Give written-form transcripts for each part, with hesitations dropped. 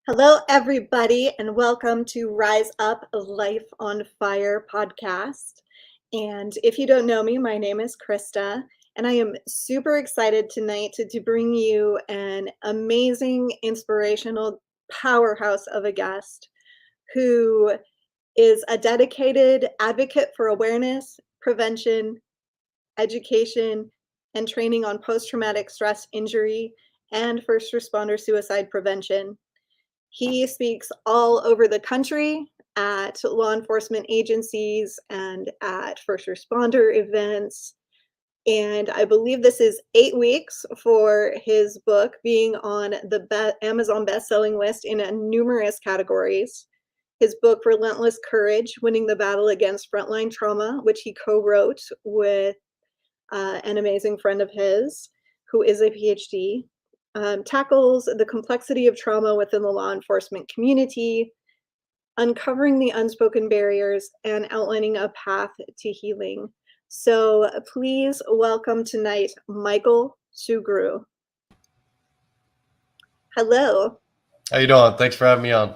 Hello, everybody, and welcome to Rise Up Life on Fire podcast. And if you don't know me, my name is Krista, and I am super excited tonight to bring you an amazing, inspirational powerhouse of a guest who is a dedicated advocate for awareness, prevention, education, and training on post-traumatic stress injury and first responder suicide prevention. He speaks all over the country at law enforcement agencies and at first responder events. And I believe this is 8 weeks for his book being on the Amazon bestselling list in numerous categories. His book, Relentless Courage, Winning the Battle Against Frontline Trauma, which he co-wrote with an amazing friend of his who is a PhD, tackles the complexity of trauma within the law enforcement community, uncovering the unspoken barriers, and outlining a path to healing. So please welcome tonight, Michael Sugrue. Hello. How you doing? Thanks for having me on.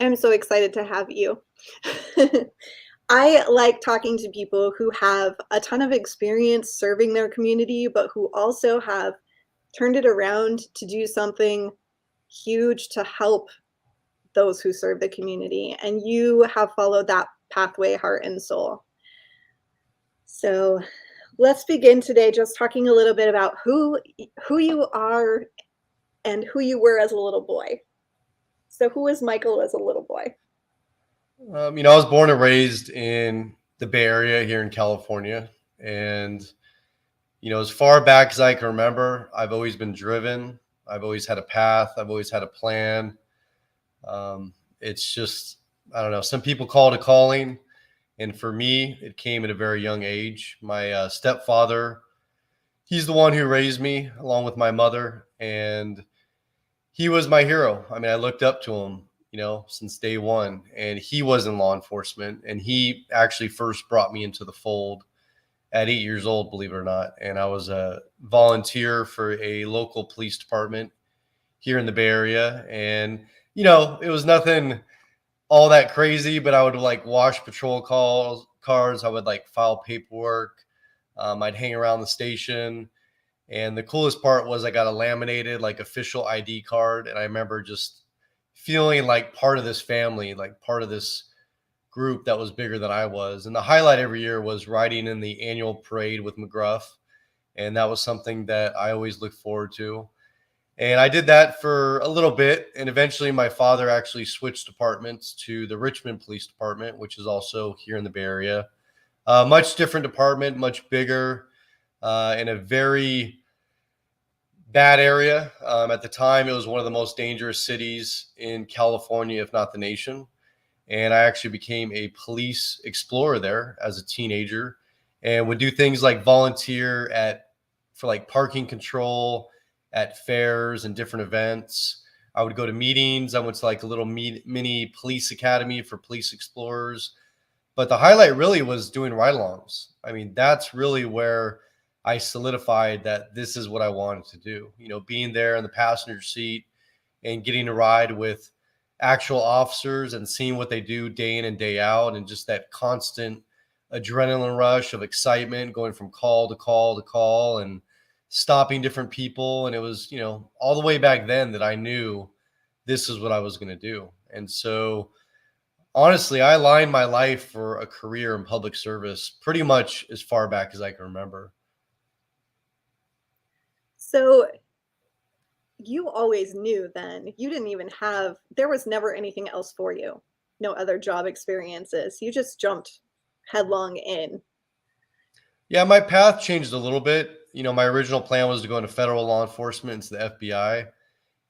I'm so excited to have you. I like talking to people who have a ton of experience serving their community, but who also have turned it around to do something huge to help those who serve the community. And you have followed that pathway heart and soul. So let's begin today just talking a little bit about who you are and who you were as a little boy. So who is Michael as a little boy? I was born and raised in the Bay Area here in California. And, as far back as I can remember, I've always been driven. I've always had a path. I've always had a plan. It's just, I don't know, some people call it a calling. And for me, it came at a very young age. My stepfather, he's the one who raised me along with my mother. And he was my hero. I mean, I looked up to him, since day one. And he was in law enforcement. And he actually first brought me into the fold at 8 years old, believe it or not. And I was a volunteer for a local police department here in the Bay Area. And, it was nothing all that crazy, but I would wash patrol cars. I would file paperwork. I'd hang around the station. And the coolest part was I got a laminated official ID card. And I remember just feeling like part of this family, like part of this group that was bigger than I was. And the highlight every year was riding in the annual parade with McGruff. And that was something that I always looked forward to. And I did that for a little bit. And eventually my father actually switched departments to the Richmond Police Department, which is also here in the Bay Area. Much different department, much bigger, in a very bad area. At the time, it was one of the most dangerous cities in California, if not the nation. And I actually became a police explorer there as a teenager and would do things like volunteer for parking control at fairs and different events. I would go to meetings. I went to a little mini police academy for police explorers. But the highlight really was doing ride-alongs. I mean, that's really where I solidified that this is what I wanted to do. Being there in the passenger seat and getting to ride with actual officers and seeing what they do day in and day out, and just that constant adrenaline rush of excitement going from call to call to call and stopping different people. And it was, all the way back then that I knew this is what I was going to do. And so honestly, I lined my life for a career in public service pretty much as far back as I can remember. So you always knew then. You didn't even there was never anything else for you. No other job experiences. You just jumped headlong in. Yeah, my path changed a little bit. My original plan was to go into federal law enforcement, into the FBI.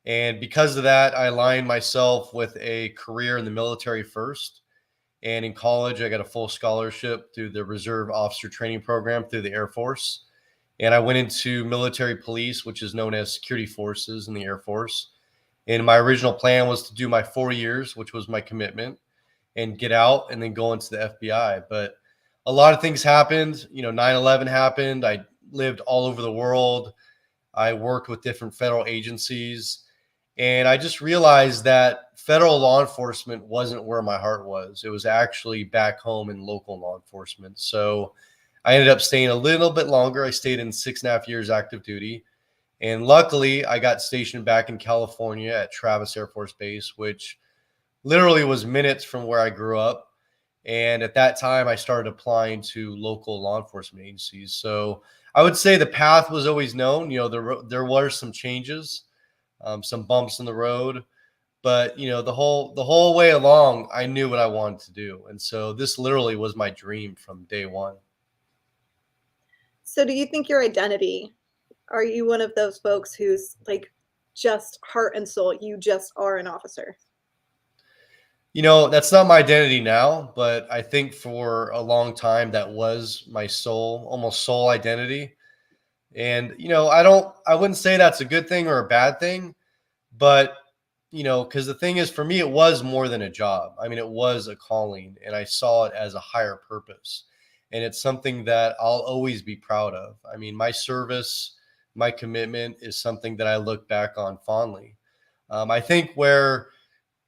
And because of that, I aligned myself with a career in the military first. And in college, I got a full scholarship through the Reserve Officer Training Program through the Air Force. And I went into military police, which is known as security forces in the Air Force. And my original plan was to do my 4 years, which was my commitment, and get out and then go into the FBI. But a lot of things happened. 9/11 happened. I lived all over the world. I worked with different federal agencies. And I just realized that federal law enforcement wasn't where my heart was. It was actually back home in local law enforcement. So I ended up staying a little bit longer. I stayed in 6.5 years active duty. And luckily, I got stationed back in California at Travis Air Force Base, which literally was minutes from where I grew up. And at that time, I started applying to local law enforcement agencies. So I would say the path was always known. There were some changes, some bumps in the road, but the whole way along, I knew what I wanted to do. And so this literally was my dream from day one. So do you think your identity, are you one of those folks who's like just heart and soul, you just are an officer? That's not my identity now, but I think for a long time that was my soul, almost soul identity. And I wouldn't say that's a good thing or a bad thing, but because the thing is, for me, it was more than a job. I mean, it was a calling, and I saw it as a higher purpose. And it's something that I'll always be proud of. I mean, my service, my commitment is something that I look back on fondly. I think where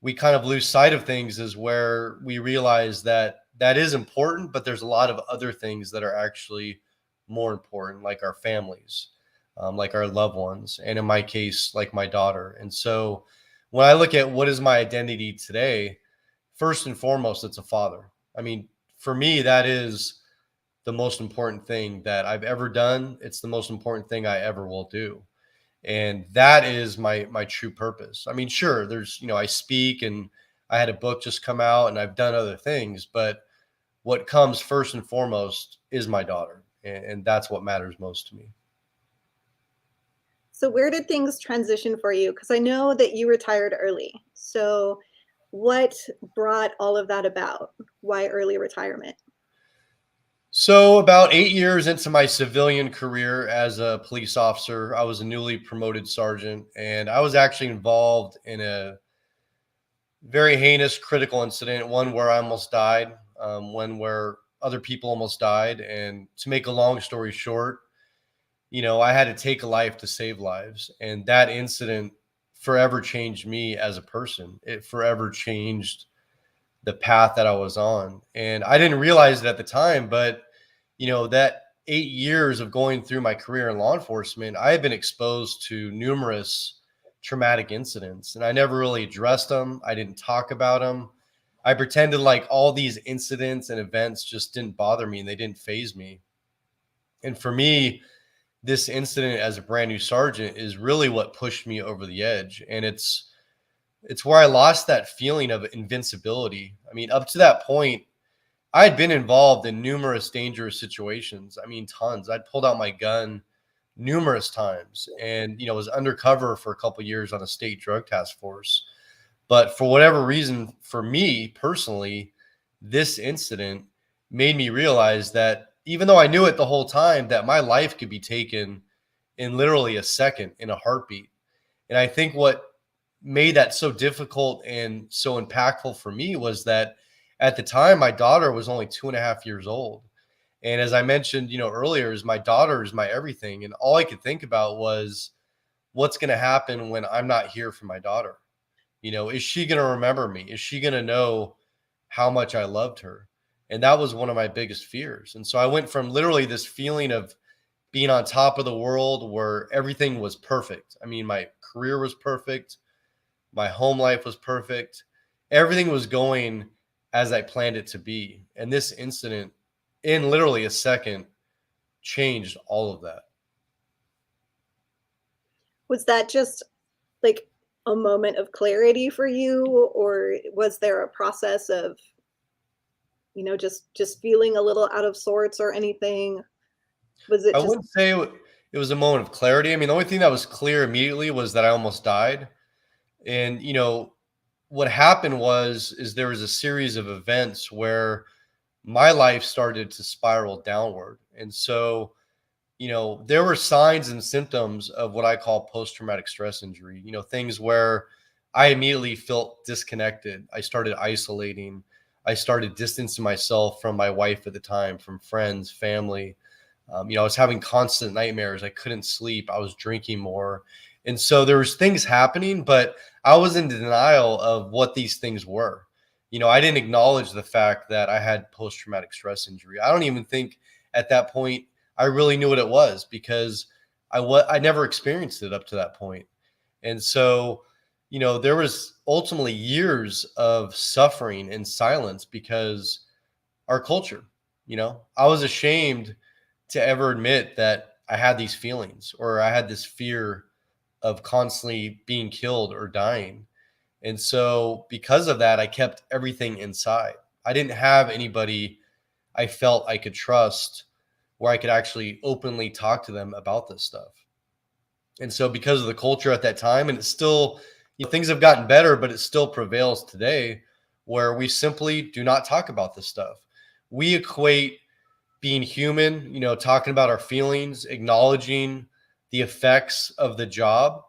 we kind of lose sight of things is where we realize that that is important, but there's a lot of other things that are actually more important, like our families, like our loved ones, and in my case, like my daughter. And so when I look at what is my identity today, first and foremost, it's a father. I mean, for me, that is the most important thing that I've ever done. It's the most important thing I ever will do. And that is my true purpose. I mean, sure, there's, I speak, and I had a book just come out, and I've done other things, but what comes first and foremost is my daughter, and that's what matters most to me. So where did things transition for you? Because I know that you retired early. So what brought all of that about? Why early retirement? So about 8 years into my civilian career as a police officer, I was a newly promoted sergeant, and I was actually involved in a very heinous, critical incident, one where I almost died, one where other people almost died. And to make a long story short, I had to take a life to save lives. And that incident forever changed me as a person. It forever changed the path that I was on. And I didn't realize it at the time, but that 8 years of going through my career in law enforcement, I had been exposed to numerous traumatic incidents, and I never really addressed them. I didn't talk about them. I pretended like all these incidents and events just didn't bother me and they didn't phase me. And for me, this incident as a brand new sergeant is really what pushed me over the edge. And it's where I lost that feeling of invincibility. I mean, up to that point, I had been involved in numerous dangerous situations. I mean, tons. I'd pulled out my gun numerous times, and was undercover for a couple of years on a state drug task force. But for whatever reason, for me personally, this incident made me realize that even though I knew it the whole time, that my life could be taken in literally a second, in a heartbeat. And I think what made that so difficult and so impactful for me was that at the time, my daughter was only 2.5 years old. And as I mentioned, earlier, is my daughter is my everything. And all I could think about was what's going to happen when I'm not here for my daughter. Is she going to remember me? Is she going to know how much I loved her? And that was one of my biggest fears. And so I went from literally this feeling of being on top of the world where everything was perfect. I mean, my career was perfect. My home life was perfect. Everything was going as I planned it to be. And this incident, in literally a second, changed all of that. Was that just like a moment of clarity for you, or was there a process of, just feeling a little out of sorts or anything? Was it I just wouldn't say it was a moment of clarity. I mean, the only thing that was clear immediately was that I almost died. And, what happened is there was a series of events where my life started to spiral downward. And so, there were signs and symptoms of what I call post-traumatic stress injury, things where I immediately felt disconnected. I started isolating. I started distancing myself from my wife at the time, from friends, family. I was having constant nightmares. I couldn't sleep. I was drinking more. And so there was things happening, but I was in denial of what these things were. I didn't acknowledge the fact that I had post-traumatic stress injury. I don't even think at that point I really knew what it was, because I never experienced it up to that point. And so, there was ultimately years of suffering in silence because our culture, I was ashamed to ever admit that I had these feelings, or I had this fear of constantly being killed or dying. And so because of that, I kept everything inside. I didn't have anybody I felt I could trust where I could actually openly talk to them about this stuff. And so because of the culture at that time, and it's still, things have gotten better, but it still prevails today, where we simply do not talk about this stuff. We equate being human, talking about our feelings, acknowledging the effects of the job.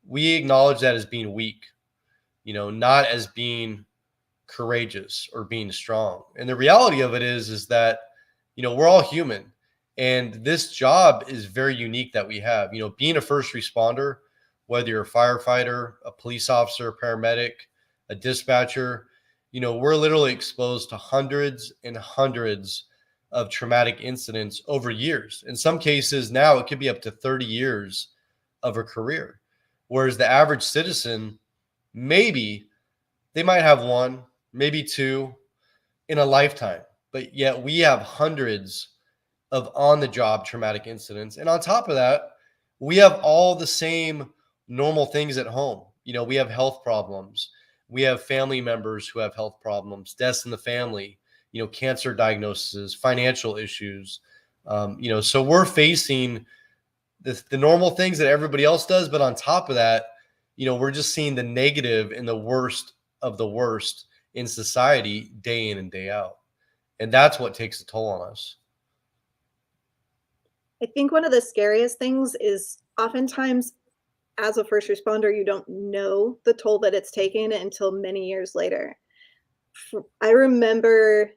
We acknowledge that as being weak, not as being courageous or being strong. And the reality of it is that, we're all human. And this job is very unique that we have. Being a first responder, whether you're a firefighter, a police officer, paramedic, a dispatcher, we're literally exposed to hundreds and hundreds of traumatic incidents over years. In some cases now, it could be up to 30 years of a career. Whereas the average citizen, maybe they might have one, maybe two in a lifetime, but yet we have hundreds of on-the-job traumatic incidents. And on top of that, we have all the same normal things at home. We have health problems. We have family members who have health problems, deaths in the family, cancer diagnoses, financial issues. So we're facing the normal things that everybody else does. But on top of that, we're just seeing the negative and the worst of the worst in society day in and day out. And that's what takes a toll on us. I think one of the scariest things is oftentimes as a first responder, you don't know the toll that it's taken until many years later. I remember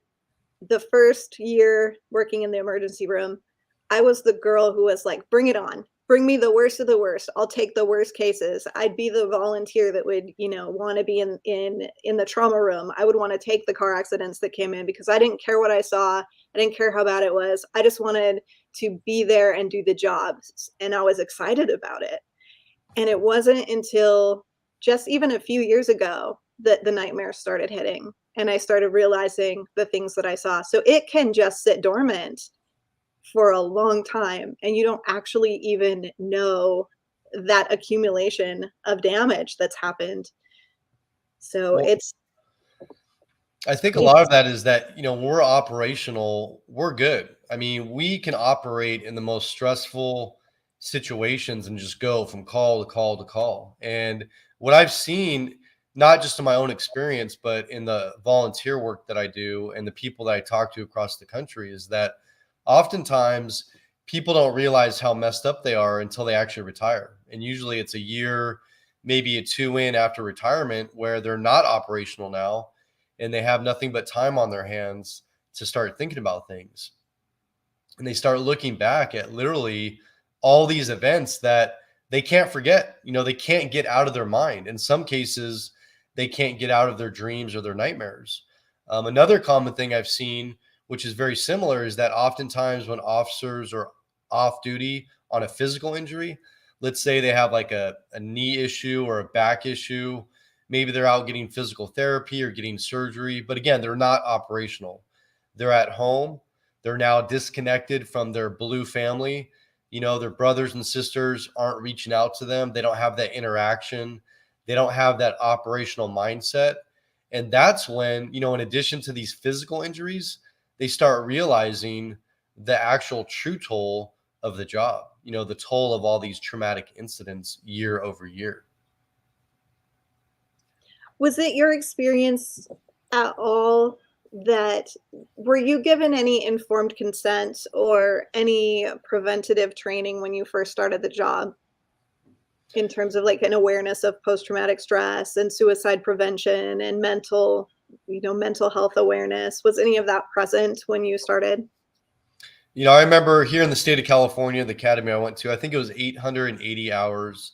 the first year working in the emergency room, I was the girl who was like, bring it on. Bring me the worst of the worst. I'll take the worst cases. I'd be the volunteer that would, want to be in the trauma room. I would want to take the car accidents that came in because I didn't care what I saw. I didn't care how bad it was. I just wanted to be there and do the job. And I was excited about it. And it wasn't until just even a few years ago that the nightmares started hitting. And I started realizing the things that I saw. So it can just sit dormant for a long time, and you don't actually even know that accumulation of damage that's happened. So Well, I think a lot of that is that, when we're operational, we're good. I mean, we can operate in the most stressful situations and just go from call to call to call. And what I've seen, not just in my own experience, but in the volunteer work that I do and the people that I talk to across the country, is that oftentimes people don't realize how messed up they are until they actually retire. And usually it's a year, maybe a two in after retirement, where they're not operational now and they have nothing but time on their hands to start thinking about things. And they start looking back at literally all these events that they can't forget. They can't get out of their mind. In some cases, they can't get out of their dreams or their nightmares. Another common thing I've seen, which is very similar, is that oftentimes when officers are off duty on a physical injury, let's say they have like a knee issue or a back issue, maybe they're out getting physical therapy or getting surgery, but again, they're not operational. They're at home. They're now disconnected from their blue family. Their brothers and sisters aren't reaching out to them. They don't have that interaction. They don't have that operational mindset. And that's when, in addition to these physical injuries, they start realizing the actual true toll of the job, the toll of all these traumatic incidents year over year. Was it your experience at all that were you given any informed consent or any preventative training when you first started the job in terms of like an awareness of post-traumatic stress and suicide prevention and mental health awareness? Was any of that present when you started? I remember here in the state of California, the academy I went to, I think it was 880 hours.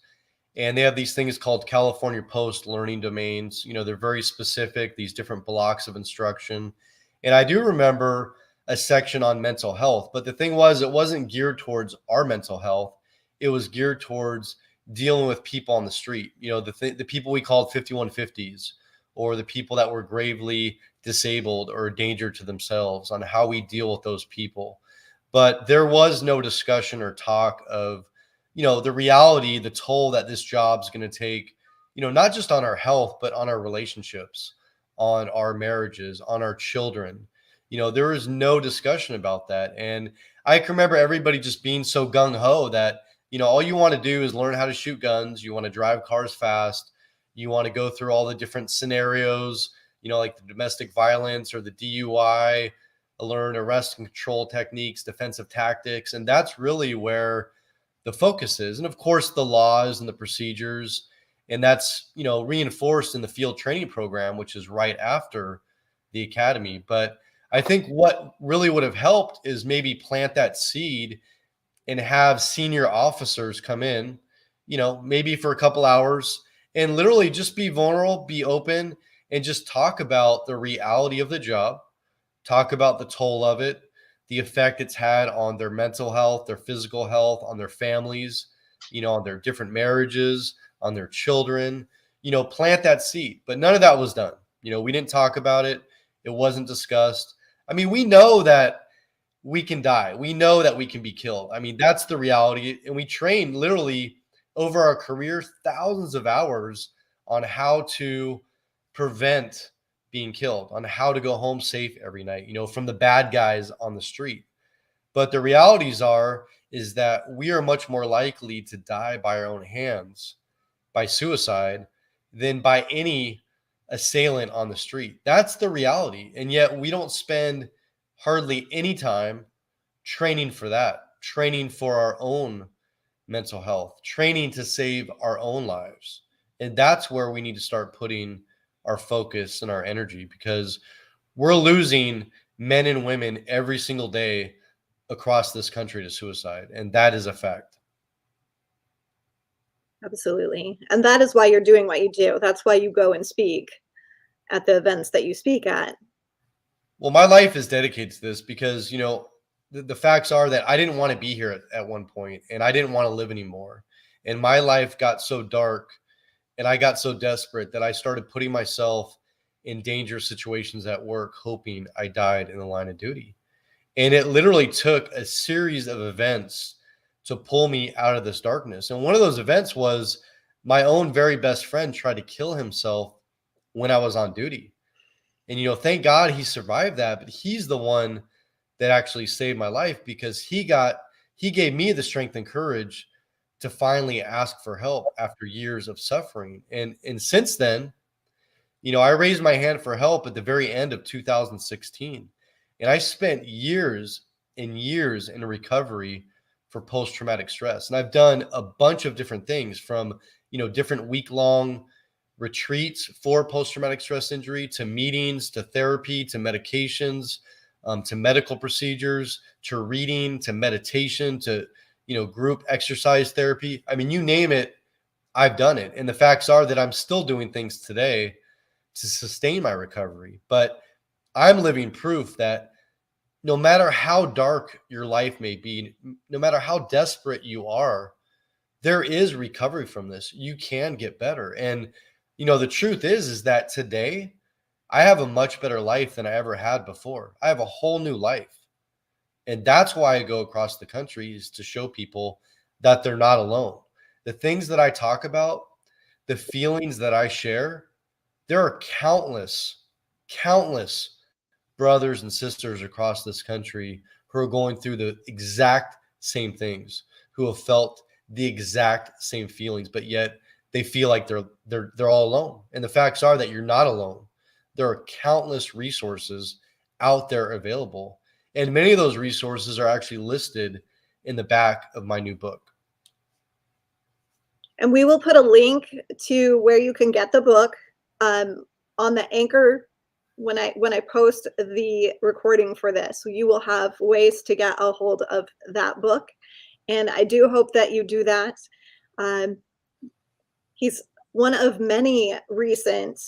And they have these things called California Post learning domains. They're very specific, these different blocks of instruction. And I do remember a section on mental health, but the thing was, it wasn't geared towards our mental health. It was geared towards dealing with people on the street, the people we called 5150s, or the people that were gravely disabled or a danger to themselves, on how we deal with those people. But there was no discussion or talk of, the reality, the toll that this job's going to take, not just on our health, but on our relationships, on our marriages, on our children. There was no discussion about that. And I can remember everybody just being so gung ho that, all you want to do is learn how to shoot guns. You want to drive cars fast. You want to go through all the different scenarios, like the domestic violence or the DUI, learn arrest and control techniques, defensive tactics. And that's really where the focus is. And of course, the laws and the procedures. And that's, reinforced in the field training program, which is right after the academy. But I think what really would have helped is maybe plant that seed and have senior officers come in, maybe for a couple hours, and literally just be vulnerable, be open, and just talk about the reality of the job, talk about the toll of it, the effect it's had on their mental health, their physical health, on their families, on their different marriages, on their children, plant that seed. But none of that was done. We didn't talk about it. It wasn't discussed. I mean, we know that we can die. We know that we can be killed. I mean, that's the reality. And we train literally over our career thousands of hours on how to prevent being killed, on how to go home safe every night, from the bad guys on the street. But the realities is that we are much more likely to die by our own hands, by suicide, than by any assailant on the street. That's the reality. And yet we don't spend hardly any time training for that, training for our own mental health, training to save our own lives. And that's where we need to start putting our focus and our energy, because we're losing men and women every single day across this country to suicide. And that is a fact. Absolutely. And that is why you're doing what you do. That's why you go and speak at the events that you speak at. Well, my life is dedicated to this because, the facts are that I didn't want to be here at one point, and I didn't want to live anymore. And my life got so dark and I got so desperate that I started putting myself in dangerous situations at work, hoping I died in the line of duty. And it literally took a series of events to pull me out of this darkness. And one of those events was my own very best friend tried to kill himself when I was on duty. And, thank God he survived that, but he's the one that actually saved my life, because he gave me the strength and courage to finally ask for help after years of suffering. And since then, I raised my hand for help at the very end of 2016. And I spent years and years in recovery for post-traumatic stress. And I've done a bunch of different things, from, different week-long retreats for post-traumatic stress injury, to meetings, to therapy, to medications, to medical procedures, to reading, to meditation, to, group exercise therapy. I mean, you name it, I've done it. And the facts are that I'm still doing things today to sustain my recovery. But I'm living proof that no matter how dark your life may be, no matter how desperate you are, there is recovery from this. You can get better. And, the truth is that today I have a much better life than I ever had before. I have a whole new life. And that's why I go across the country, is to show people that they're not alone. The things that I talk about, the feelings that I share, there are countless brothers and sisters across this country who are going through the exact same things, who have felt the exact same feelings, but yet they feel like they're all alone. And the facts are that you're not alone. There are countless resources out there available. And many of those resources are actually listed in the back of my new book. And we will put a link to where you can get the book on the Anchor when I post the recording for this. So you will have ways to get a hold of that book. And I do hope that you do that. He's one of many recent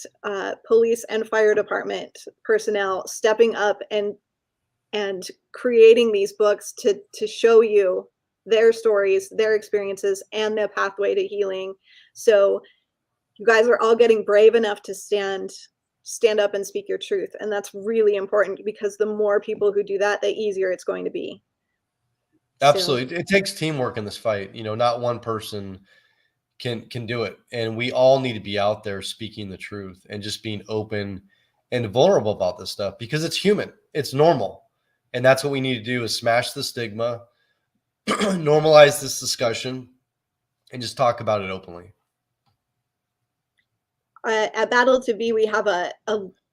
police and fire department personnel stepping up and creating these books to show you their stories, their experiences, and their pathway to healing. So you guys are all getting brave enough to stand up and speak your truth. And that's really important, because the more people who do that, the easier it's going to be. So Absolutely. It takes teamwork in this fight. Not one person can do it. And we all need to be out there speaking the truth and just being open and vulnerable about this stuff, because it's human. It's normal. And that's what we need to do, is smash the stigma, normalize this discussion, and just talk about it openly. at Battle to Be, we have a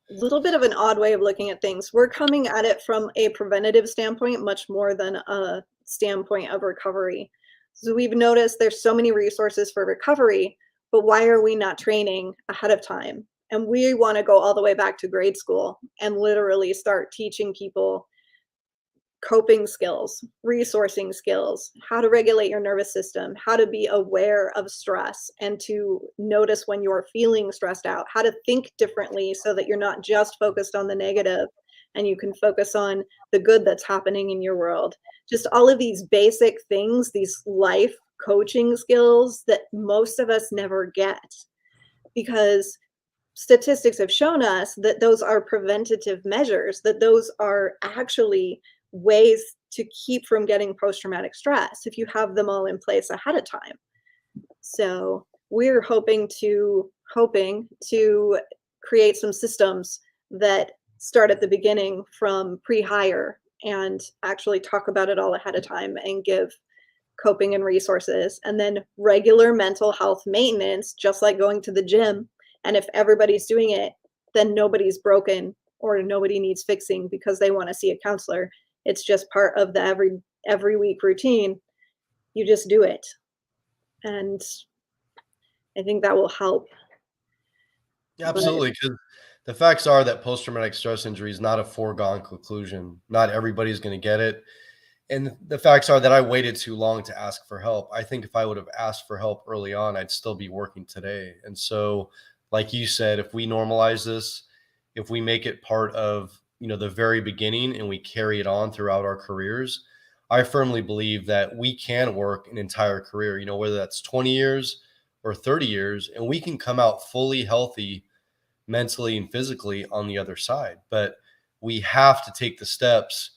little bit of an odd way of looking at things. We're coming at it from a preventative standpoint, much more than a standpoint of recovery. So we've noticed there's so many resources for recovery, but why are we not training ahead of time? And we want to go all the way back to grade school and literally start teaching people coping skills, resourcing skills, how to regulate your nervous system, how to be aware of stress and to notice when you're feeling stressed out, how to think differently so that you're not just focused on the negative and you can focus on the good that's happening in your world. Just all of these basic things, these life coaching skills that most of us never get, because statistics have shown us that those are preventative measures, that those are actually ways to keep from getting post-traumatic stress if you have them all in place ahead of time. So we're hoping to create some systems that start at the beginning from pre-hire and actually talk about it all ahead of time and give coping and resources, and then regular mental health maintenance, just like going to the gym. And if everybody's doing it, then nobody's broken or nobody needs fixing because they want to see a counselor. It's just part of the every week routine. You just do it. And I think that will help. Absolutely. Because the facts are that post-traumatic stress injury is not a foregone conclusion. Not everybody's going to get it. And the facts are that I waited too long to ask for help. I think if I would have asked for help early on, I'd still be working today. And so, like you said, if we normalize this, if we make it part of, the very beginning and we carry it on throughout our careers, I firmly believe that we can work an entire career, whether that's 20 years or 30 years, and we can come out fully healthy mentally and physically on the other side. But we have to take the steps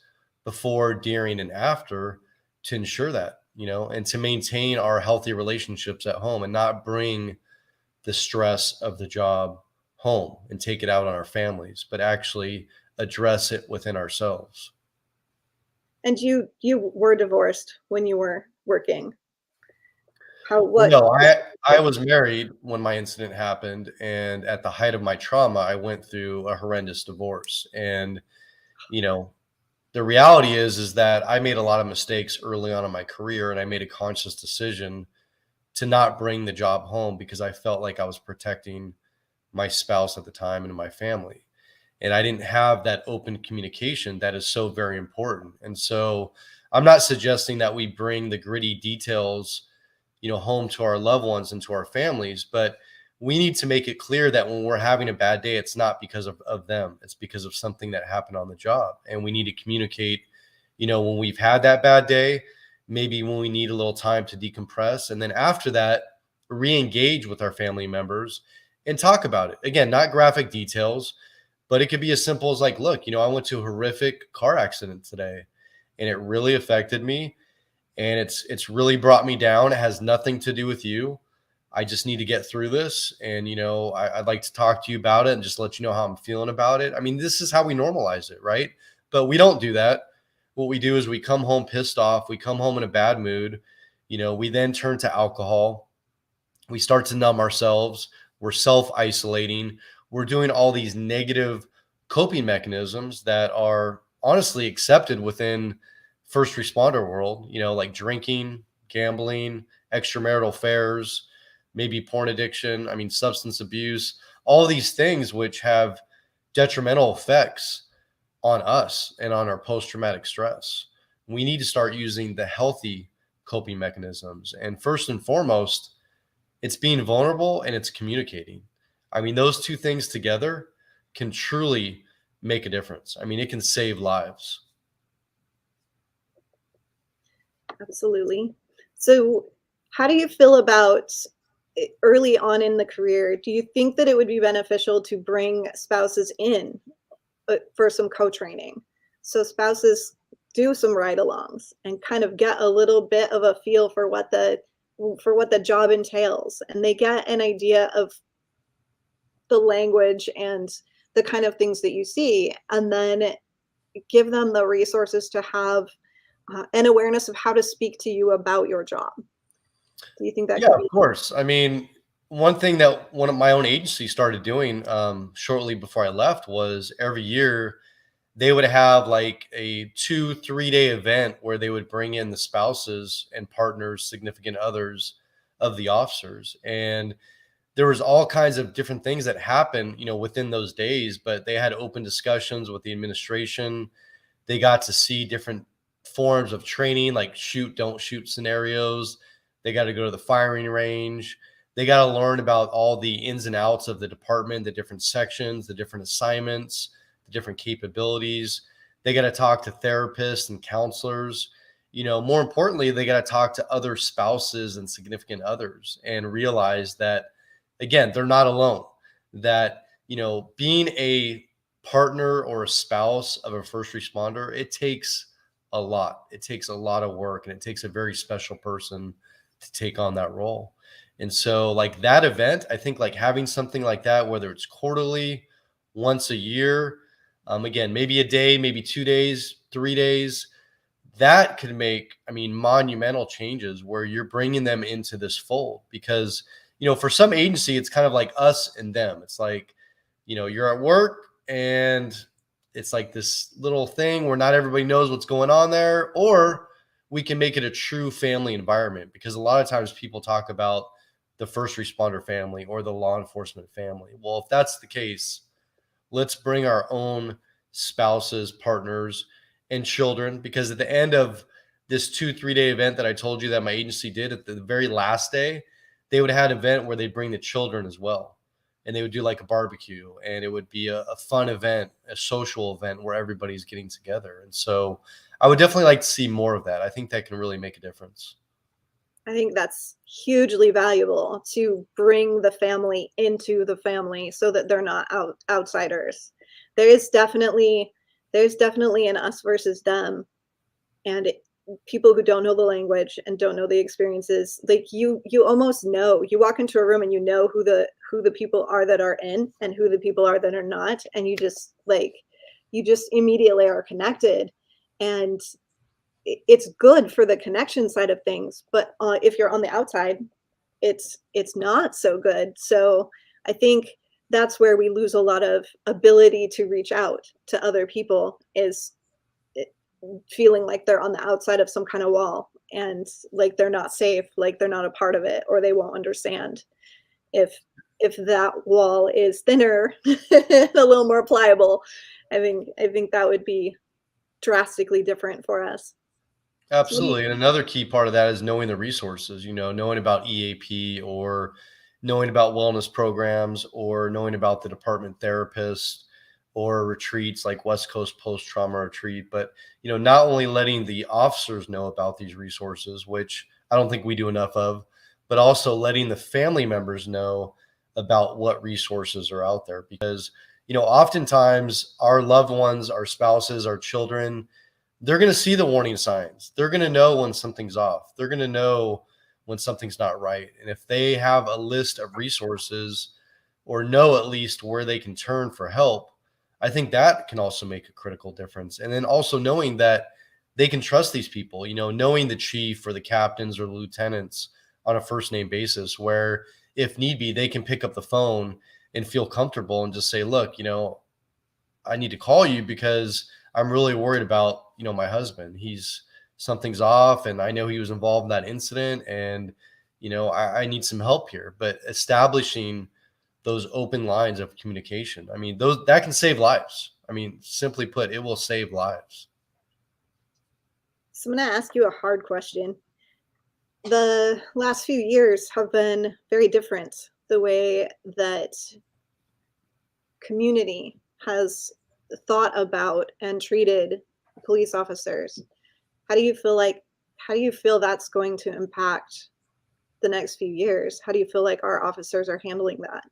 before, during, and after to ensure that, and to maintain our healthy relationships at home and not bring the stress of the job home and take it out on our families, but actually address it within ourselves. And you were divorced when you were working. No, I was married when my incident happened, and at the height of my trauma, I went through a horrendous divorce. And the reality is that I made a lot of mistakes early on in my career, and I made a conscious decision to not bring the job home because I felt like I was protecting my spouse at the time and my family. And I didn't have that open communication that is so very important. And so I'm not suggesting that we bring the gritty details, home to our loved ones and to our families, but we need to make it clear that when we're having a bad day, it's not because of them. It's because of something that happened on the job. And we need to communicate, when we've had that bad day, maybe when we need a little time to decompress. And then after that, re-engage with our family members and talk about it. Again, not graphic details, but it could be as simple as like, look, I went to a horrific car accident today and it really affected me. And it's really brought me down. It has nothing to do with you. I just need to get through this. And, I'd like to talk to you about it and just let you know how I'm feeling about it. I mean, this is how we normalize it, right? But we don't do that. What we do is we come home pissed off. We come home in a bad mood. We then turn to alcohol. We start to numb ourselves. We're self-isolating. We're doing all these negative coping mechanisms that are honestly accepted within first responder world, like drinking, gambling, extramarital affairs, maybe porn addiction, substance abuse, all these things which have detrimental effects on us and on our post-traumatic stress. We need to start using the healthy coping mechanisms. And first and foremost, It's being vulnerable and it's communicating. I mean, those two things together can truly make a difference. I mean, it can save lives. Absolutely. So, how do you feel about early on in the career? Do you think that it would be beneficial to bring spouses in for some co-training, so spouses do some ride-alongs and kind of get a little bit of a feel for what the job entails, and they get an idea of the language and the kind of things that you see, and then give them the resources to have an awareness of how to speak to you about your job? Do you think that Yeah, could of be? course. I mean, one thing that one of my own agency started doing shortly before I left was every year they would have like a 2-3 day event where they would bring in the spouses and partners, significant others of the officers. And there was all kinds of different things that happened, within those days, but they had open discussions with the administration. They got to see different forms of training, like shoot, don't shoot scenarios. They got to go to the firing range. They got to learn about all the ins and outs of the department, the different sections, the different assignments, the different capabilities. They got to talk to therapists and counselors. More importantly, they got to talk to other spouses and significant others and realize that, again, they're not alone. That, being a partner or a spouse of a first responder, it takes a lot. It takes a lot of work, and it takes a very special person to take on that role. And so, like that event, I think like having something like that, whether it's quarterly, once a year, again, maybe a day, maybe 2 days, 3 days, that could make, I mean, monumental changes where you're bringing them into this fold. Because, for some agency, it's kind of like us and them. It's like, you're at work and it's like this little thing where not everybody knows what's going on there, or we can make it a true family environment, because a lot of times people talk about the first responder family or the law enforcement family. Well, if that's the case, let's bring our own spouses, partners, and children, because at the end of this 2-3 day event that I told you that my agency did, at the very last day, they would have an event where they bring the children as well. And they would do like a barbecue, and it would be a fun event, a social event where everybody's getting together. And so I would definitely like to see more of that. I think that can really make a difference. I think that's hugely valuable, to bring the family into the family so that they're not outsiders. There's definitely an us versus them, and people who don't know the language and don't know the experiences, like you almost know, you walk into a room and you know who the people are that are in and who the people are that are not, and you just immediately are connected. And it's good for the connection side of things, but if you're on the outside, it's not so good. So I think that's where we lose a lot of ability to reach out to other people, is feeling like they're on the outside of some kind of wall, and like they're not safe, like they're not a part of it, or they won't understand. If that wall is thinner a little more pliable, I think that would be drastically different for us. So what do you Absolutely. And another key part of that is knowing the resources, knowing about EAP, or knowing about wellness programs, or knowing about the department therapist, or retreats like West Coast Post Trauma Retreat. But, not only letting the officers know about these resources, which I don't think we do enough of, but also letting the family members know about what resources are out there. Because, oftentimes our loved ones, our spouses, our children, they're going to see the warning signs. They're going to know when something's off. They're going to know when something's not right. And if they have a list of resources, or know at least where they can turn for help, I think that can also make a critical difference. And then also knowing that they can trust these people, knowing the chief or the captains or the lieutenants on a first name basis, where if need be, they can pick up the phone and feel comfortable and just say, look, I need to call you because I'm really worried about, my husband. Something's off, and I know he was involved in that incident, and, I need some help here. But establishing those open lines of communication, I mean, that can save lives. I mean, simply put, it will save lives. So I'm going to ask you a hard question. The last few years have been very different. The way that community has thought about and treated police officers. How do you feel like, how do you feel that's going to impact the next few years? How do you feel like our officers are handling that?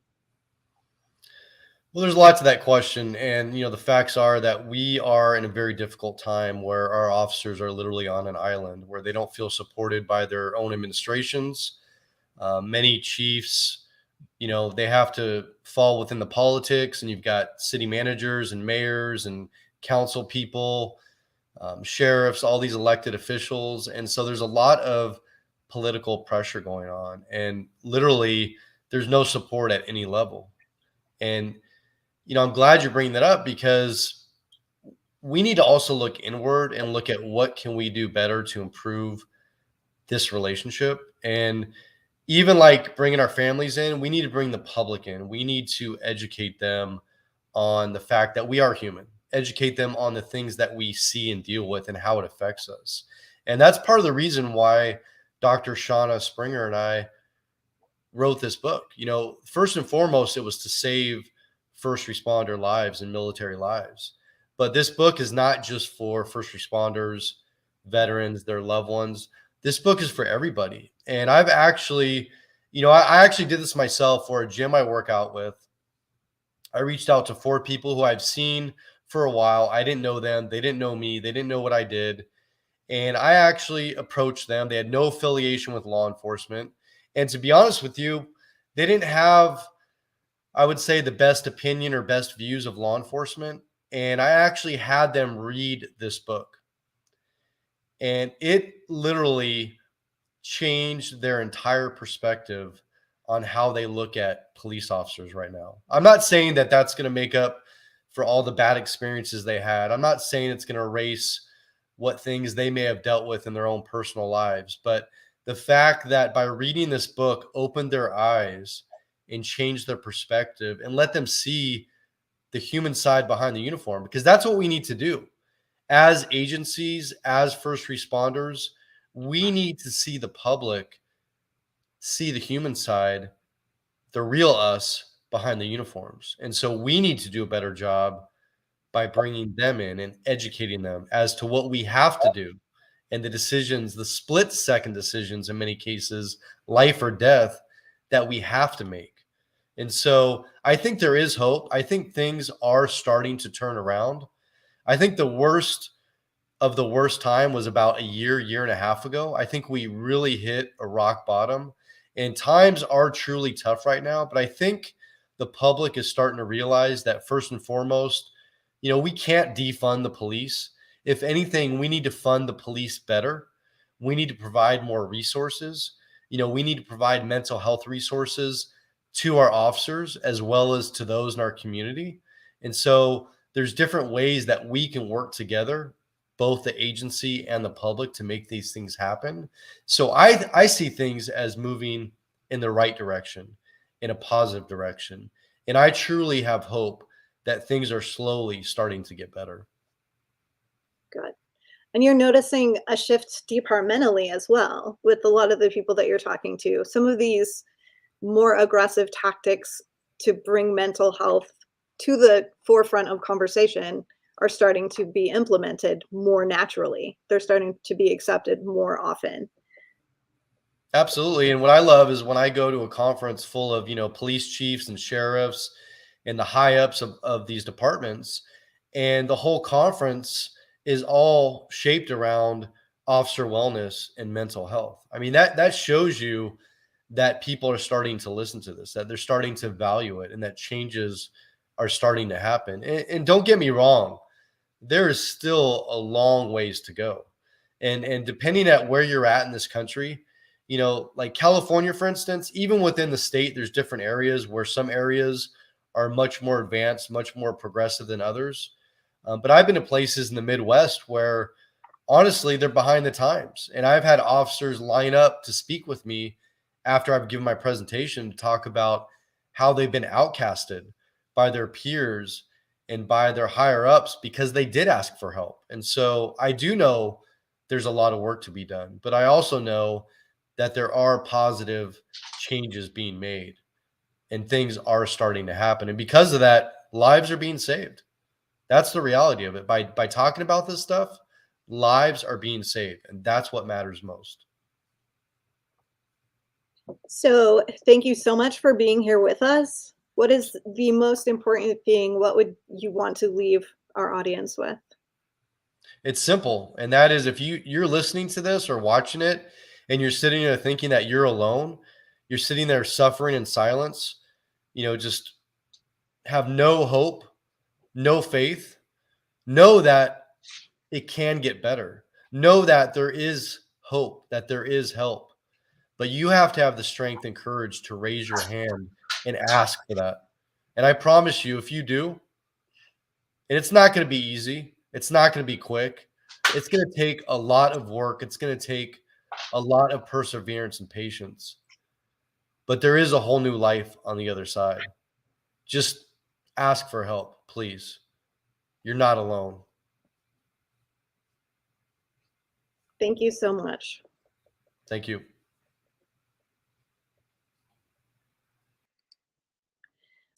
Well, there's a lot to that question. And, the facts are that we are in a very difficult time where our officers are literally on an island where they don't feel supported by their own administrations. Many chiefs, they have to fall within the politics, and you've got city managers and mayors and council people, sheriffs, all these elected officials. And so there's a lot of political pressure going on. And literally, there's no support at any level. And I'm glad you're bringing that up because we need to also look inward and look at what can we do better to improve this relationship. And even like bringing our families in, we need to bring the public in. We need to educate them on the fact that we are human, educate them on the things that we see and deal with and how it affects us. And that's part of the reason why Dr. Shauna Springer and I wrote this book. First and foremost, it was to save first responder lives and military lives. But this book is not just for first responders, veterans, their loved ones. This book is for everybody. And I've actually, I actually did this myself for a gym I work out with. I reached out to 4 people who I've seen for a while. I didn't know them. They didn't know me. They didn't know what I did. And I actually approached them. They had no affiliation with law enforcement. And to be honest with you, they didn't have, I would say, the best opinion or best views of law enforcement. And I actually had them read this book. And it literally changed their entire perspective on how they look at police officers right now. I'm not saying that that's going to make up for all the bad experiences they had. I'm not saying it's going to erase what things they may have dealt with in their own personal lives. But the fact that by reading this book opened their eyes and changed their perspective and let them see the human side behind the uniform, because that's what we need to do. As agencies, as first responders, we need to see the public see the human side, the real us behind the uniforms. And so we need to do a better job by bringing them in and educating them as to what we have to do and the decisions, the split second decisions in many cases, life or death, that we have to make. And so I think there is hope. I think things are starting to turn around. I think the worst of the worst time was about a year and a half ago. I think we really hit a rock bottom, and times are truly tough right now. But I think the public is starting to realize that first and foremost, we can't defund the police. If anything, we need to fund the police better. We need to provide more resources. We need to provide mental health resources to our officers as well as to those in our community. And so there's different ways that we can work together, both the agency and the public, to make these things happen. So I see things as moving in the right direction, in a positive direction. And I truly have hope that things are slowly starting to get better. Good. And you're noticing a shift departmentally as well with a lot of the people that you're talking to. Some of these more aggressive tactics to bring mental health to the forefront of conversation are starting to be implemented more naturally. They're starting to be accepted more often. Absolutely. And what I love is when I go to a conference full of, police chiefs and sheriffs and the high ups of these departments, and the whole conference is all shaped around officer wellness and mental health. I mean, that shows you that people are starting to listen to this, that they're starting to value it, and that changes are starting to happen. And don't get me wrong, there is still a long ways to go. And depending at where you're at in this country, like California, for instance, even within the state, there's different areas where some areas are much more advanced, much more progressive than others. But I've been to places in the Midwest where honestly, they're behind the times. And I've had officers line up to speak with me after I've given my presentation to talk about how they've been outcasted by their peers and by their higher ups because they did ask for help. And so I do know there's a lot of work to be done, but I also know that there are positive changes being made and things are starting to happen. And because of that, lives are being saved. That's the reality of it. By talking about this stuff, lives are being saved, and that's what matters most. So thank you so much for being here with us. What is the most important thing? What would you want to leave our audience with? It's simple, and that is if you're listening to this or watching it and you're sitting there thinking that you're alone, you're sitting there suffering in silence, just have no hope, no faith, know that it can get better. Know that there is hope, that there is help. But you have to have the strength and courage to raise your hand and ask for that. And I promise you, if you do, and it's not going to be easy, it's not going to be quick. It's going to take a lot of work. It's going to take a lot of perseverance and patience. But there is a whole new life on the other side. Just ask for help, please. You're not alone. Thank you so much. Thank you.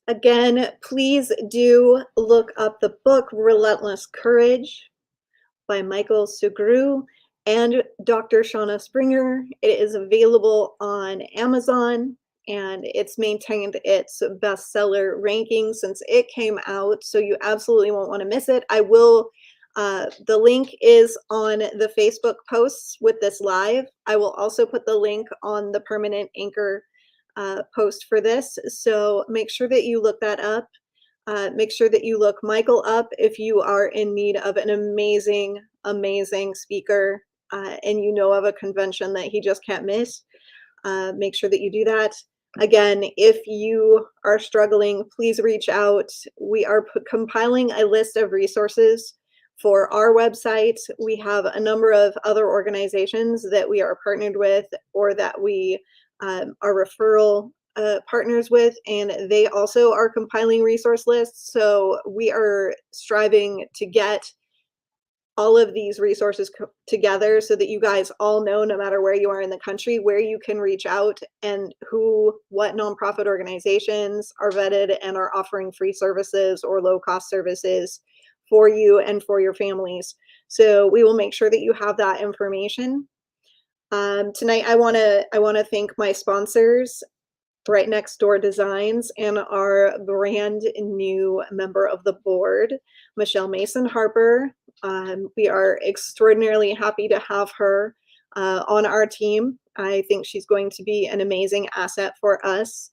Again, please do look up the book Relentless Courage by Michael Sugrue and Dr. Shauna Springer. It is available on Amazon and it's maintained its bestseller ranking since it came out, so you absolutely won't want to miss it. The link is on the Facebook posts with this live. I will also put the link on the permanent anchor post for this, so make sure that you look that up. Make sure that you look Michael up if you are in need of an amazing speaker and you know of a convention that he just can't miss. Make sure that you do that. Again, if you are struggling, please reach out. We are compiling a list of resources for our website. We have a number of other organizations that we are partnered with or that we are referral partners with, and they also are compiling resource lists. So we are striving to get all of these resources together so that you guys all know, no matter where you are in the country, where you can reach out and what nonprofit organizations are vetted and are offering free services or low-cost services for you and for your families. So we will make sure that you have that information. Tonight, I want to thank my sponsors, Right Next Door Designs, and our brand new member of the board, Michelle Mason Harper. We are extraordinarily happy to have her on our team. I think she's going to be an amazing asset for us.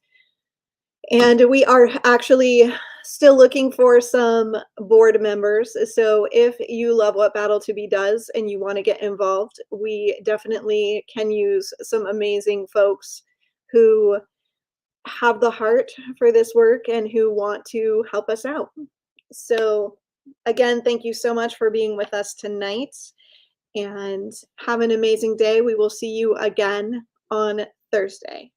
And we are actually still looking for some board members. So if you love what Battle to Be does and you want to get involved, we definitely can use some amazing folks who have the heart for this work and who want to help us out. So again, thank you so much for being with us tonight and have an amazing day. We will see you again on Thursday.